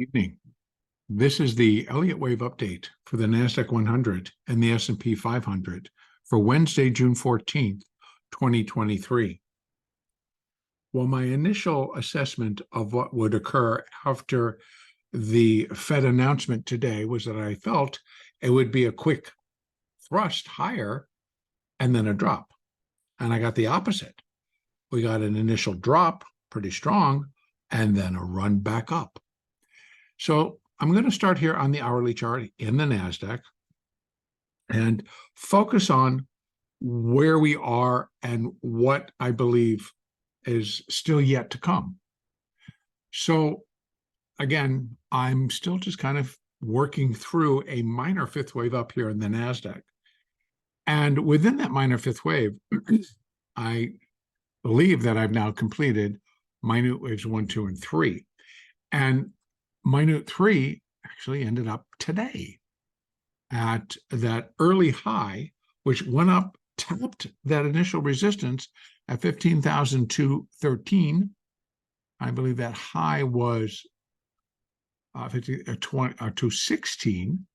Evening. This is the Elliott wave update for the NASDAQ 100 and the S&P 500 for Wednesday, June 14th, 2023. Well, my initial assessment of what would occur after the Fed announcement today was that I felt it would be a quick thrust higher and then a drop. And I got the opposite. We got an initial drop, pretty strong, and then a run back up. So I'm going to start here on the hourly chart in the NASDAQ and focus on where we are and what I believe is still yet to come. So again, I'm still just kind of working through a minor fifth wave up here in the NASDAQ. And within that minor fifth wave, I believe that I've now completed minute waves 1, 2, and 3. And minute 3 actually ended up today at that early high, which went up, tapped that initial resistance at 15,213. I believe that high was 216.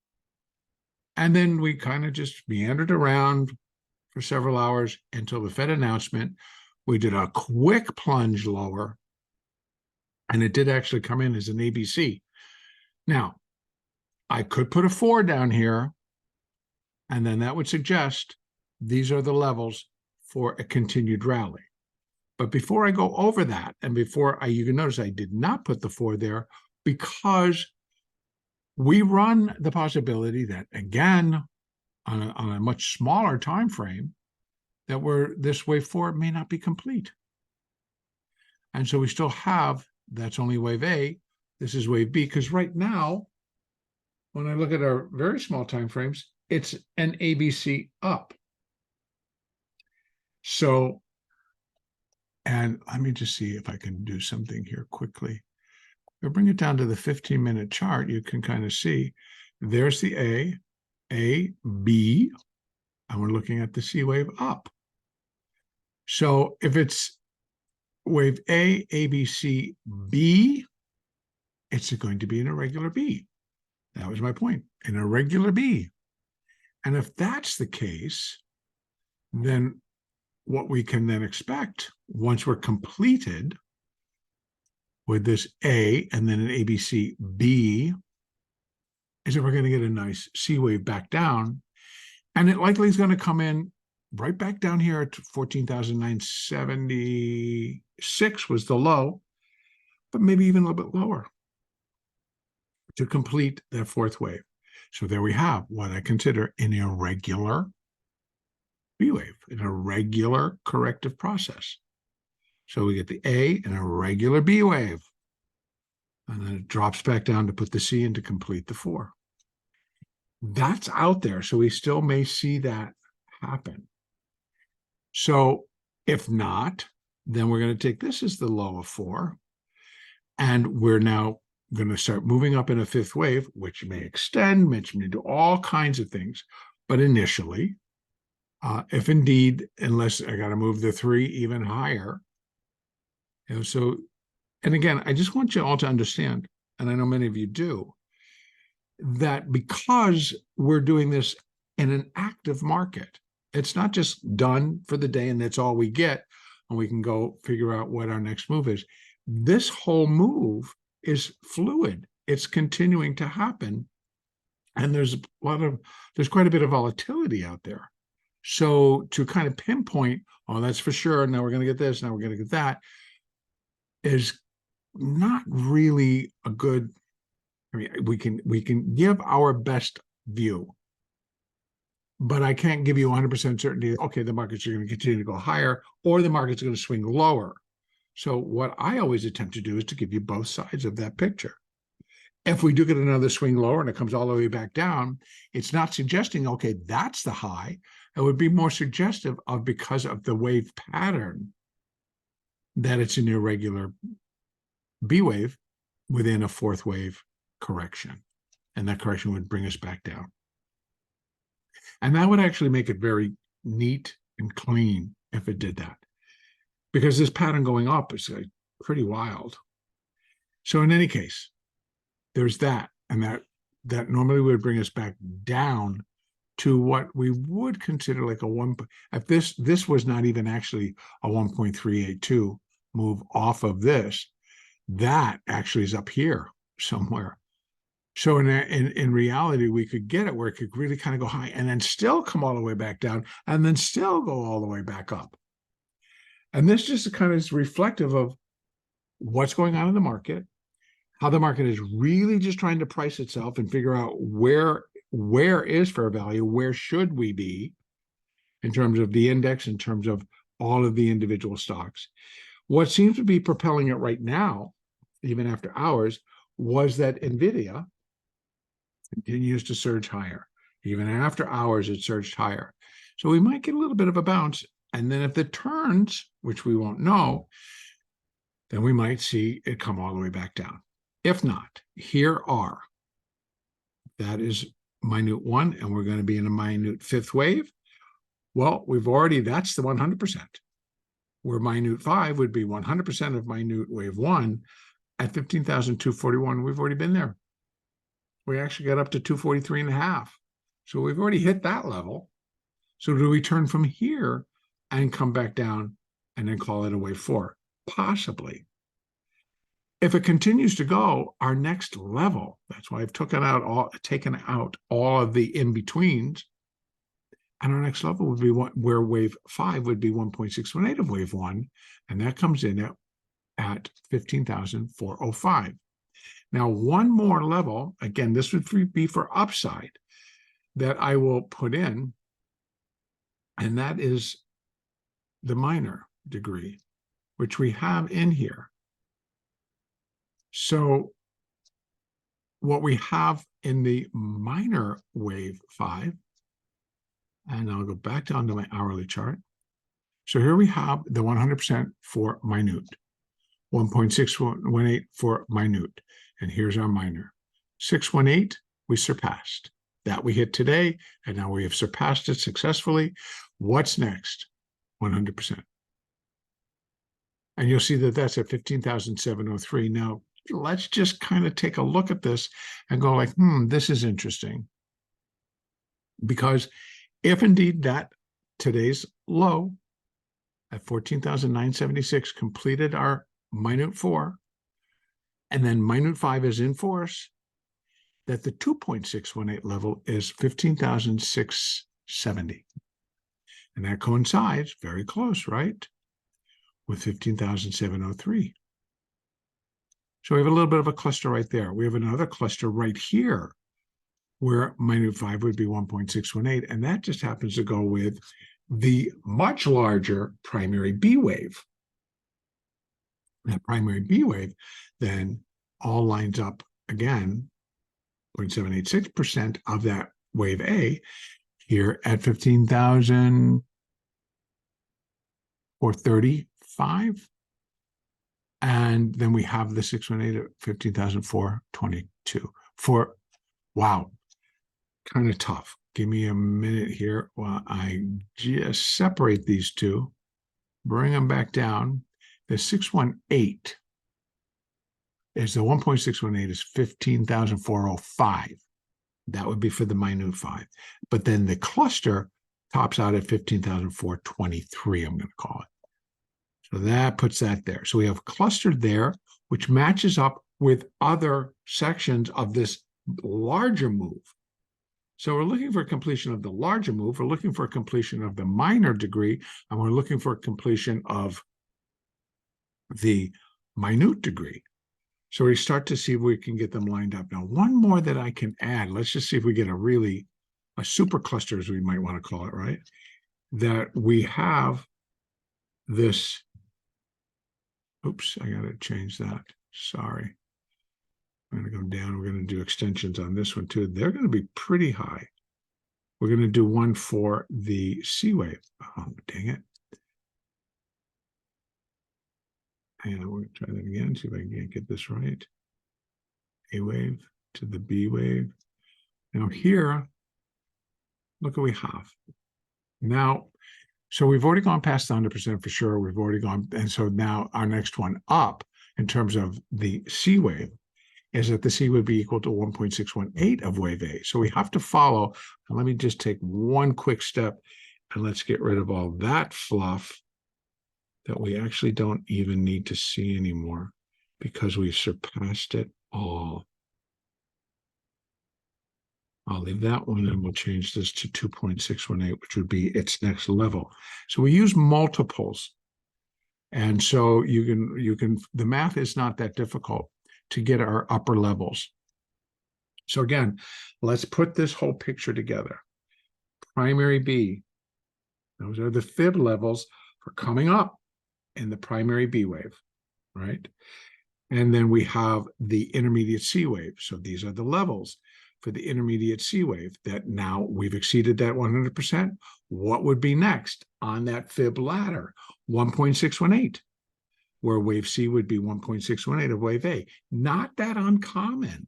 And then we kind of just meandered around for several hours until the Fed announcement. We did a quick plunge lower, and it did actually come in as an ABC. Now, I could put a 4 down here, and then that would suggest these are the levels for a continued rally. But before I go over that, and before you can notice I did not put the 4 there, because we run the possibility that, again, on a much smaller time frame, that this wave 4 may not be complete. And so we still have, that's only wave A, this is wave B, because right now, when I look at our very small time frames, it's an ABC up. So, and let me just see if I can do something here quickly. I'll bring it down to the 15-minute chart. You can kind of see there's the A, B, and we're looking at the C wave up. So if it's wave A, B, C, B, it's going to be an irregular B. That was my point, an irregular B. And if that's the case, then what we can then expect once we're completed with this A and then an ABC B is that we're going to get a nice C wave back down. And it likely is going to come in right back down here at 14,976 was the low, but maybe even a little bit lower to complete that fourth wave. So there we have what I consider an irregular B wave, an irregular corrective process. So we get the A, an irregular B wave, and then it drops back down to put the C in to complete the 4. That's out there, so we still may see that happen. So if not, then we're going to take this as the low of 4, and we're now going to start moving up in a fifth wave, which may extend, which may do all kinds of things. But initially, if indeed, unless I got to move the 3 even higher, so, and again, I just want you all to understand, and I know many of you do, that because we're doing this in an active market, it's not just done for the day and that's all we get, and we can go figure out what our next move is. This whole move is fluid. It's continuing to happen. And there's quite a bit of volatility out there. So to kind of pinpoint, oh, that's for sure, now we're going to get this, now we're going to get that, is not really a good, I mean, we can give our best view, but I can't give you 100% certainty, okay, the markets are going to continue to go higher or the market's going to swing lower. So what I always attempt to do is to give you both sides of that picture. If we do get another swing lower and it comes all the way back down, it's not suggesting, okay, that's the high. It would be more suggestive of, because of the wave pattern, that it's an irregular B wave within a fourth wave correction. And that correction would bring us back down. And that would actually make it very neat and clean if it did that, because this pattern going up is pretty wild. So in any case, there's that. And that normally would bring us back down to what we would consider like a one. If this was not even actually a 1.382 move off of this, that actually is up here somewhere. So in reality, we could get it where it could really kind of go high and then still come all the way back down and then still go all the way back up. And this just kind of is reflective of what's going on in the market, how the market is really just trying to price itself and figure out where is fair value, where should we be in terms of the index, in terms of all of the individual stocks. What seems to be propelling it right now, even after hours, was that NVIDIA continues to surge higher. Even after hours, it surged higher. So we might get a little bit of a bounce. And then if it turns, which we won't know, then we might see it come all the way back down. If not, here are, that is minute 1, and we're going to be in a minute 5th wave. Well, that's the 100%. Where minute 5 would be 100% of minute wave 1 at 15,241. We've already been there. We actually got up to 243.5. So we've already hit that level. So do we turn from here and come back down and then call it a wave 4? Possibly. If it continues to go, our next level, that's why I've taken out all of the in-betweens, and our next level would be where wave 5 would be 1.618 of wave 1, and that comes in at 15,405. Now, one more level, again, this would be for upside, that I will put in, and that is the minor degree, which we have in here. So what we have in the minor wave 5, and I'll go back down to my hourly chart. So here we have the 100% for minute, 1.618 for minute, and here's our minor. 618, we surpassed. That we hit today, and now we have surpassed it successfully. What's next? 100%. And you'll see that that's at 15,703. Now, let's just kind of take a look at this and go like, this is interesting. Because if indeed that today's low at 14,976 completed our minute 4, and then minute 5 is in force, that the 2.618 level is 15,670. And that coincides very close, right, with 15,703. So we have a little bit of a cluster right there. We have another cluster right here where minute 5 would be 1.618, and that just happens to go with the much larger primary B wave. That primary B wave then all lines up again, 0.786% of that wave A here at 15,435. And then we have the 618 at 15,422. Wow, kind of tough. Give me a minute here while I just separate these two, bring them back down. The 618 is the 1.618 is 15,405. That would be for the minute 5. But then the cluster tops out at 15,423, I'm going to call it. So that puts that there. So we have clustered there, which matches up with other sections of this larger move. So we're looking for completion of the larger move. We're looking for completion of the minor degree, and we're looking for completion of the minute degree. So we start to see if we can get them lined up. Now, one more that I can add, let's just see if we get a super cluster, as we might want to call it, right? That we have this, oops, I got to change that. Sorry. I'm going to go down. We're going to do extensions on this one too. They're going to be pretty high. We're going to do one for the C wave. Oh, dang it. And we're going to try that again, see if I can get this right. A wave to the B wave. Now here, look what we have. Now, so we've already gone past the 100% for sure. We've already gone, and so now our next one up in terms of the C wave is that the C would be equal to 1.618 of wave A. So we have to follow. And let me just take one quick step and let's get rid of all that fluff that we actually don't even need to see anymore because we've surpassed it all. I'll leave that one and we'll change this to 2.618, which would be its next level. So we use multiples. And so the math is not that difficult to get our upper levels. So again, let's put this whole picture together. Primary B, those are the fib levels for coming up in the primary B wave, right? And then we have the intermediate C wave. So these are the levels for the intermediate C wave that now we've exceeded that 100%. What would be next on that fib ladder? 1.618, where wave C would be 1.618 of wave A. Not that uncommon.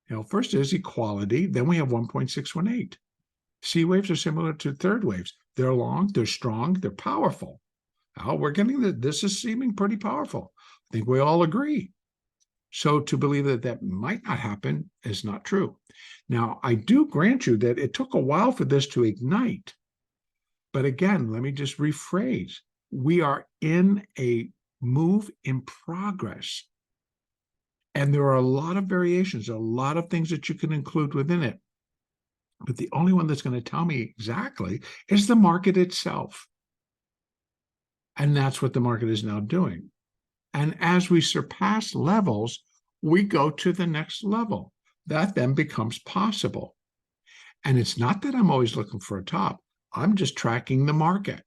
You know, first is equality, then we have 1.618. C waves are similar to third waves. They're long, they're strong, they're powerful. Now we're getting this is seeming pretty powerful. I think we all agree. So to believe that that might not happen is not true. Now, I do grant you that it took a while for this to ignite. But again, let me just rephrase. We are in a move in progress. And there are a lot of variations, a lot of things that you can include within it. But the only one that's going to tell me exactly is the market itself. And that's what the market is now doing. And as we surpass levels, we go to the next level. That then becomes possible. And it's not that I'm always looking for a top. I'm just tracking the market.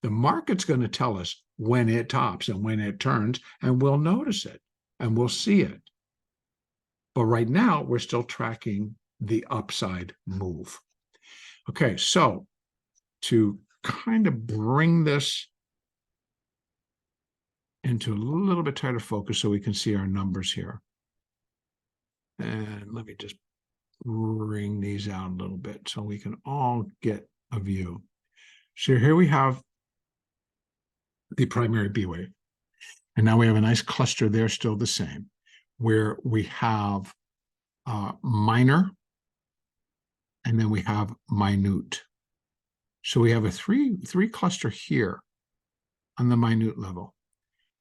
The market's going to tell us when it tops and when it turns, and we'll notice it and we'll see it. But right now, we're still tracking the upside move. Okay, so to kind of bring this into a little bit tighter focus so we can see our numbers here. And let me just bring these out a little bit so we can all get a view. So here we have the primary B wave. And now we have a nice cluster there, still the same, where we have minor, and then we have minute. So we have a three cluster here on the minute level.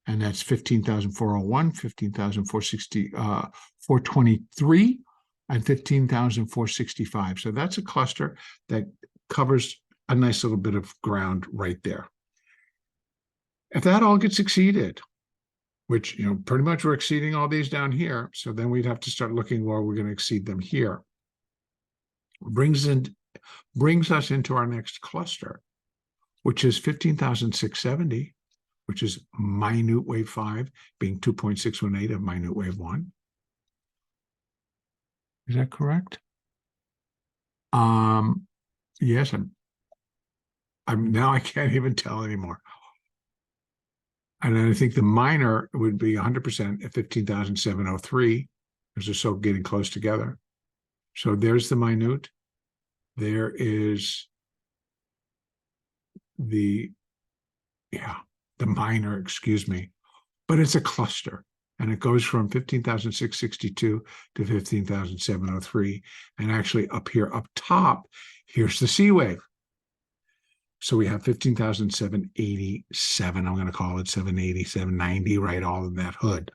And that's 15,401, 15,460, 423, and 15,465. So that's a cluster that covers a nice little bit of ground right there. If that all gets exceeded, which, you know, pretty much we're exceeding all these down here, so then we'd have to start looking where we're going to exceed them here. Brings us into our next cluster, which is 15,670. Which is minute wave 5 being 2.618 of minute wave 1. Is that correct? Yes, I'm now I can't even tell anymore. And then I think the minor would be 100% at 15,703, because they're so getting close together. So there's the minute. There is the minor, excuse me, but it's a cluster, and it goes from 15,662 to 15,703, and actually up here, up top, here's the C wave. So we have 15,787, I'm going to call it 780, 790, right, all in that hood.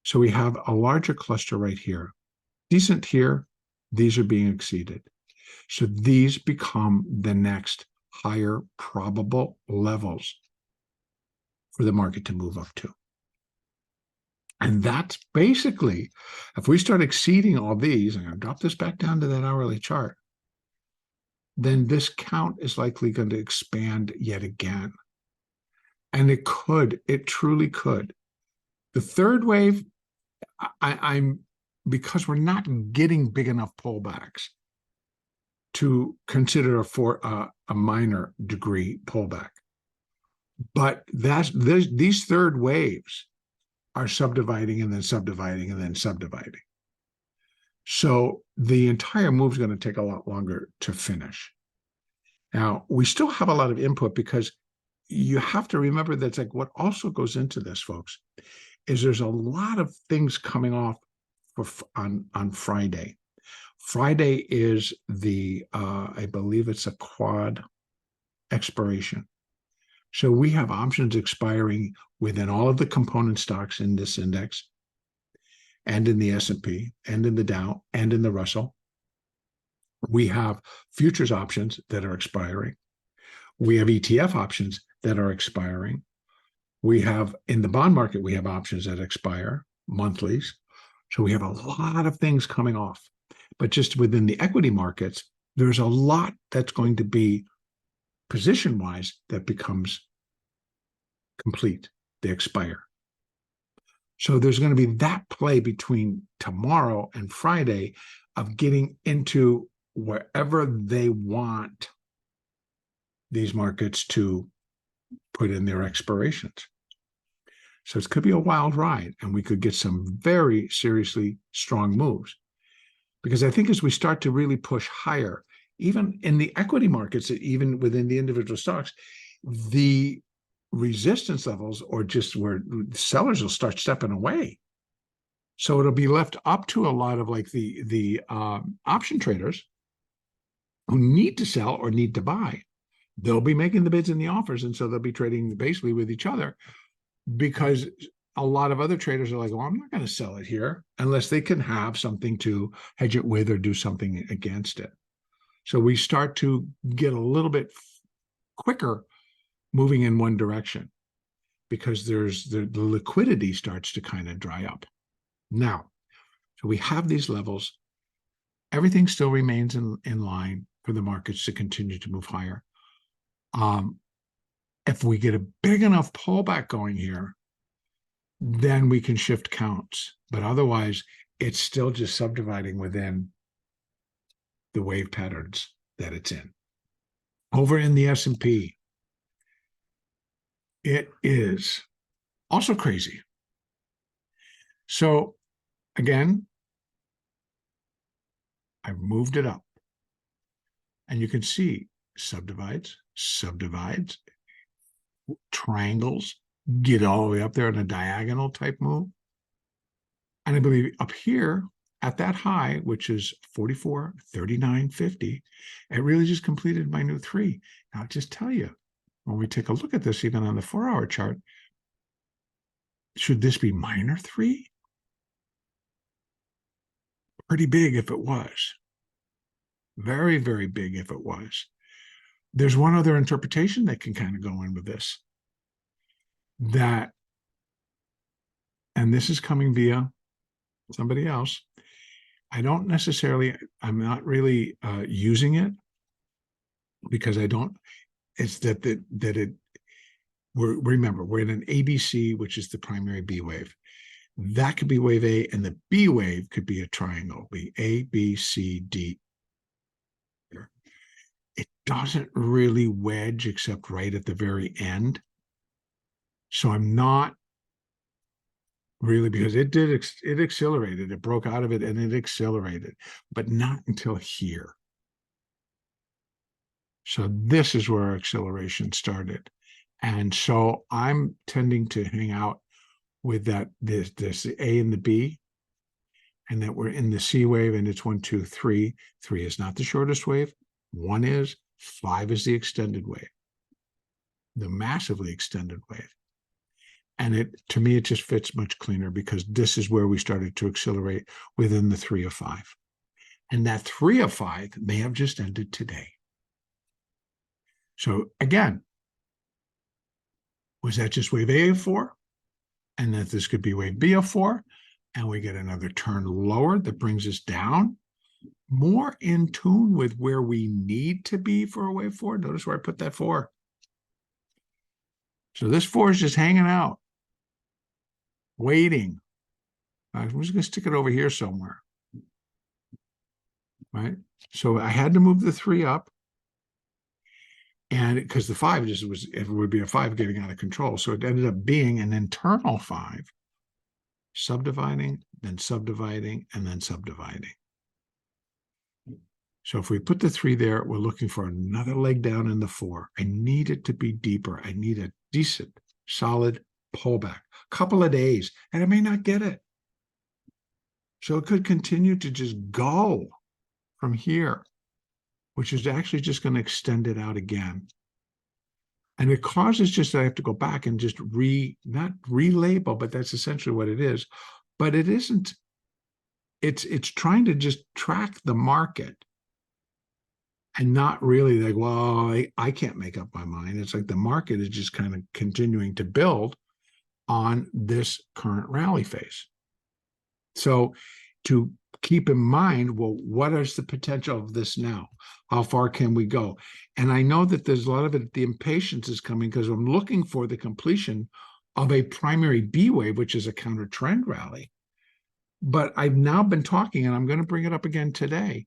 So we have a larger cluster right here. Decent here, these are being exceeded. So these become the next higher probable levels for the market to move up to. And that's basically, if we start exceeding all these, I'm going to drop this back down to that hourly chart, then this count is likely going to expand yet again. And it truly could. The third wave, because we're not getting big enough pullbacks to consider a minor degree pullback. But these third waves are subdividing and then subdividing and then subdividing. So the entire move is going to take a lot longer to finish. Now, we still have a lot of input because you have to remember that's like what also goes into this, folks, is there's a lot of things coming off on Friday. Friday is the, I believe it's a quad expiration. So we have options expiring within all of the component stocks in this index, and in the S&P, and in the Dow, and in the Russell. We have futures options that are expiring. We have ETF options that are expiring. We have, in the bond market, we have options that expire, monthlies. So we have a lot of things coming off. But just within the equity markets, there's a lot that's going to be position-wise that becomes complete. They expire. So there's going to be that play between tomorrow and Friday of getting into wherever they want these markets to put in their expirations. So it could be a wild ride, and we could get some very seriously strong moves. Because I think as we start to really push higher, even in the equity markets, even within the individual stocks, the resistance levels, or just where sellers will start stepping away. So it'll be left up to a lot of like the option traders who need to sell or need to buy. They'll be making the bids and the offers, and so they'll be trading basically with each other, because a lot of other traders are like, well, I'm not going to sell it here unless they can have something to hedge it with or do something against it. So we start to get a little bit quicker moving in one direction, because there's the liquidity starts to kind of dry up. Now, so we have these levels. Everything still remains in line for the markets to continue to move higher. If we get a big enough pullback going here, then we can shift counts. But otherwise, it's still just subdividing within the wave patterns that it's in. Over in the S&P, it is also crazy. So again, I've moved it up. And you can see subdivides, triangles, get all the way up there in a diagonal type move. And I believe up here at that high, which is 44.39.50, it really just completed my new 3. Now, I'll just tell you, when we take a look at this, even on the 4-hour chart, should this be minor 3? Pretty big if it was. Very, very big if it was. There's one other interpretation that can kind of go in with this. That, and this is coming via somebody else, I'm not really using it, because I don't, it's remember, we're in an ABC, which is the primary B wave. That could be wave A, and the B wave could be a triangle, be A, B, C, D. It doesn't really wedge except right at the very end. So I'm not really, because it accelerated. It broke out of it and it accelerated, but not until here. So this is where our acceleration started. And so I'm tending to hang out with that, this the A and the B, and that we're in the C wave, and it's 1, 2, 3. 3 is not the shortest wave. 1 is, 5 is the extended wave, the massively extended wave. And to me, it just fits much cleaner, because this is where we started to accelerate within the 3 of 5. And that 3 of 5 may have just ended today. So again, was that just wave A of 4? And that this could be wave B of 4, and we get another turn lower that brings us down, more in tune with where we need to be for a wave 4. Notice where I put that 4. So this 4 is just hanging out, waiting. I'm just going to stick it over here somewhere, right? So I had to move the 3 up, and because the 5 just was, it would be a 5 getting out of control. So it ended up being an internal 5, subdividing, then subdividing, and then subdividing. So if we put the 3 there, we're looking for another leg down in the 4. I need it to be deeper. I need a decent, solid pullback, couple of days, and it may not get it. So it could continue to just go from here, which is actually just going to extend it out again. And it causes just that I have to go back and just not relabel, but that's essentially what it is. But it isn't, it's trying to just track the market and not really like, well, I can't make up my mind. It's like the market is just kind of continuing to build on this current rally phase. So to keep in mind, well, what is the potential of this now? How far can we go? And I know that there's a lot of it, the impatience is coming because I'm looking for the completion of a primary B wave, which is a counter trend rally. But I've now been talking, and I'm going to bring it up again today.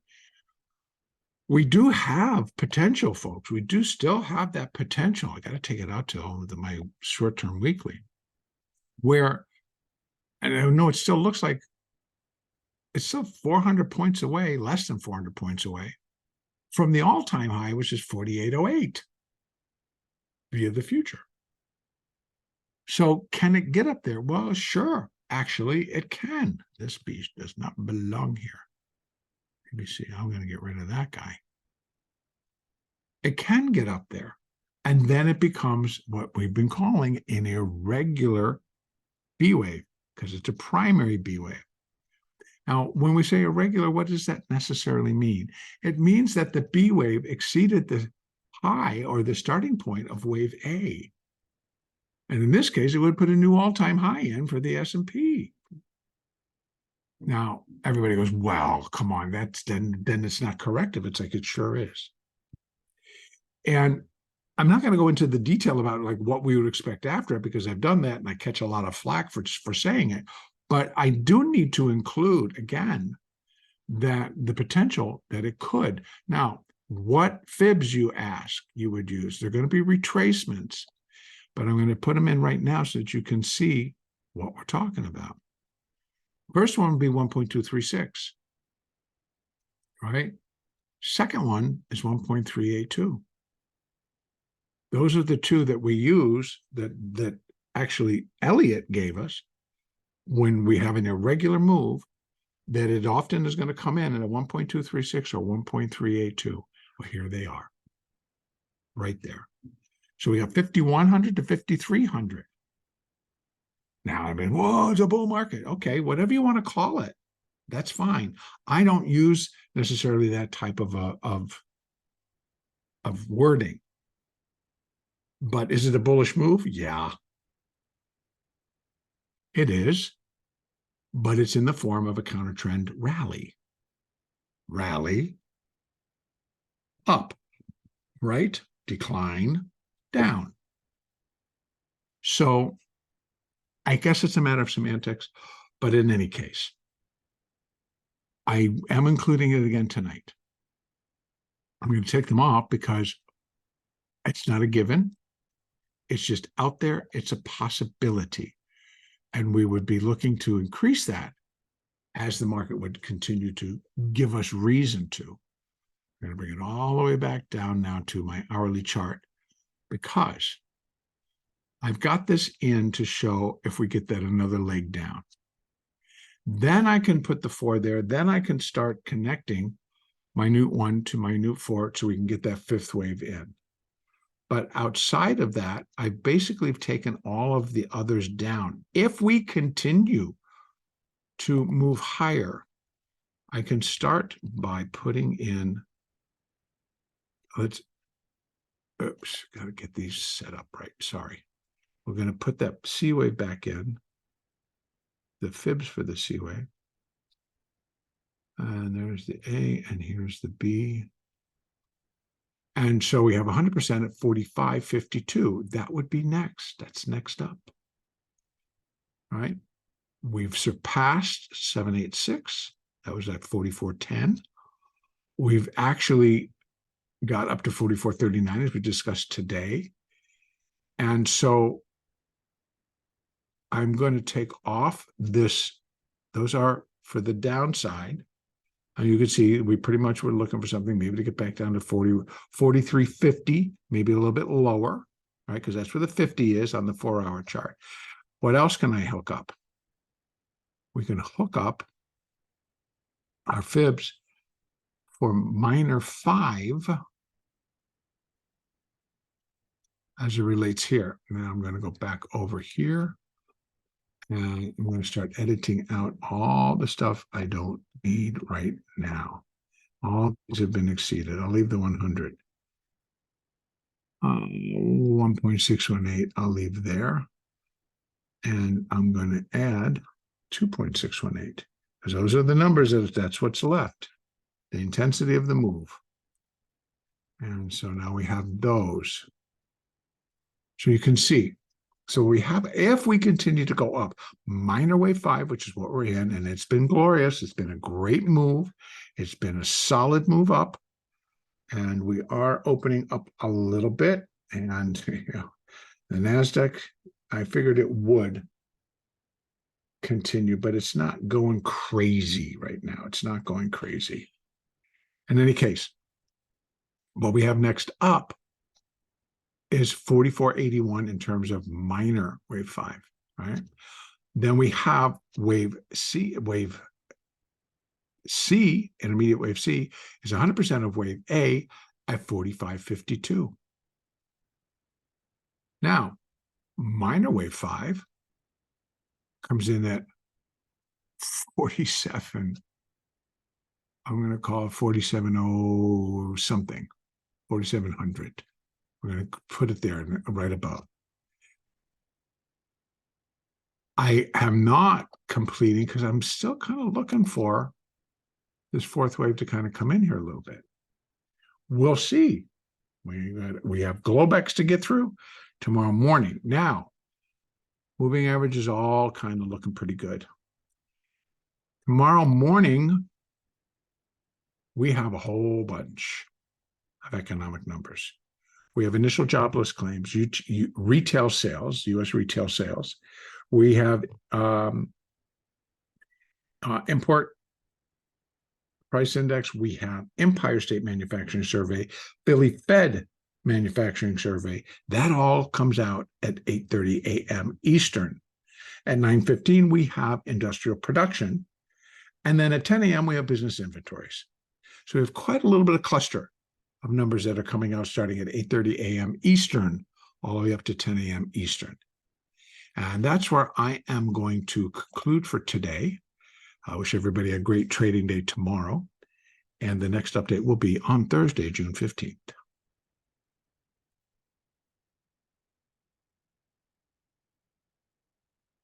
We do have potential, folks. We do still have that potential. I got to take it out to my short-term weekly, where, and I know it still looks like it's still 400 points away, less than 400 points away from the all-time high, which is 4808 via the future. So can it get up there? Well, sure. Actually, it can. This beast does not belong here. Let me see. I'm going to get rid of that guy. It can get up there. And then it becomes what we've been calling an irregular B wave, because it's a primary B wave. Now, when we say irregular, what does that necessarily mean? It means that the B wave exceeded the high or the starting point of wave A. And in this case, it would put a new all-time high in for the S&P. Now, everybody goes, well, come on, then it's not corrective. It's like, it sure is. And I'm not going to go into the detail about like what we would expect after it, because I've done that and I catch a lot of flack for saying it. But I do need to include, again, that the potential that it could. Now, what fibs you would use? They're going to be retracements. But I'm going to put them in right now so that you can see what we're talking about. First one would be 1.236, right? Second one is 1.382. Those are the two that we use that actually Elliott gave us when we have an irregular move, that it often is going to come in at a 1.236 or 1.382. Well, here they are, right there. So we have 5,100 to 5,300. Now, I mean, whoa, it's a bull market. Okay, whatever you want to call it, that's fine. I don't use necessarily that type of wording. But is it a bullish move? Yeah, it is. But it's in the form of a counter trend rally. Rally, up, right? Decline, down. So I guess it's a matter of semantics, but in any case, I am including it again tonight. I'm going to take them off because it's not a given. It's just out there. It's a possibility. And we would be looking to increase that as the market would continue to give us reason to. I'm going to bring it all the way back down now to my hourly chart, because I've got this in to show if we get that another leg down. Then I can put the 4 there. Then I can start connecting minute 1 to minute 4 so we can get that fifth wave in. But outside of that, I basically have taken all of the others down. If we continue to move higher, I can start by putting in, got to get these set up right. Sorry. We're going to put that C wave back in, the fibs for the C wave. And there's the A, and here's the B. And so we have 100% at 45.52. That would be next. That's next up. All right. We've surpassed 786. That was at 44.10. We've actually got up to 44.39 as we discussed today. And so I'm going to take off this. Those are for the downside. And you can see we pretty much were looking for something maybe to get back down to 43.50, maybe a little bit lower, right? Because that's where the 50 is on the 4-hour chart. What else can I hook up? We can hook up our fibs for minor 5 as it relates here. Now I'm going to go back over here and I'm going to start editing out all the stuff I don't need right now. All these have been exceeded. I'll leave the 100. 1.618 I'll leave there. And I'm going to add 2.618 because those are the numbers that's what's left. The intensity of the move. And so now we have those. So you can see. So we have, if we continue to go up, minor wave 5, which is what we're in, and it's been glorious. It's been a great move. It's been a solid move up. And we are opening up a little bit. And the NASDAQ, I figured it would continue, but it's not going crazy right now. It's not going crazy. In any case, what we have next up is 4481 in terms of minor wave 5, right? Then we have wave C, intermediate wave C is 100% of wave A at 4552. Now, minor wave 5 comes in at 47. I'm going to call it 4700 something, 4700. We're going to put it there right above. I am not completing because I'm still kind of looking for this fourth wave to kind of come in here a little bit. We'll see. We have Globex to get through tomorrow morning. Now, moving average is all kind of looking pretty good. Tomorrow morning, we have a whole bunch of economic numbers. We have initial jobless claims, retail sales, U.S. retail sales. We have import price index. We have Empire State Manufacturing Survey, Philly Fed Manufacturing Survey. That all comes out at 8:30 a.m. Eastern. At 9:15, we have industrial production. And then at 10 a.m., we have business inventories. So we have quite a little bit of cluster of numbers that are coming out starting at 8:30 a.m. Eastern, all the way up to 10 a.m. Eastern. And that's where I am going to conclude for today. I wish everybody a great trading day tomorrow. And the next update will be on Thursday, June 15th.